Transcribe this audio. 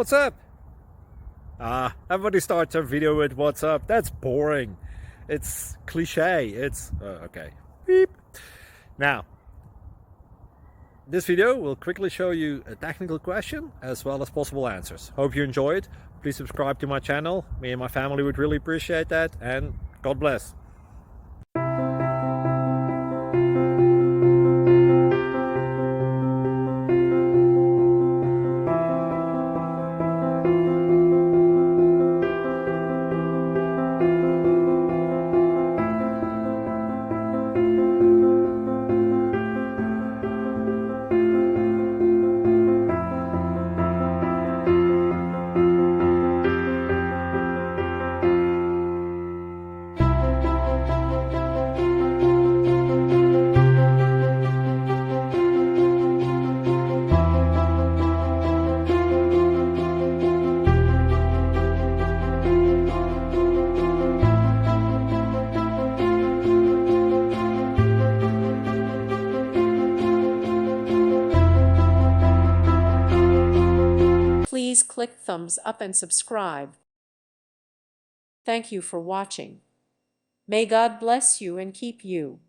What's up? Everybody starts their video with what's up. That's boring. It's cliche. It's okay. Beep. Now, this video will quickly show you a technical question as well as possible answers. Hope you enjoy it. Please subscribe to my channel. Me and my family would really appreciate that, and God bless. Please click thumbs up and subscribe. Thank you for watching. May God bless you and keep you.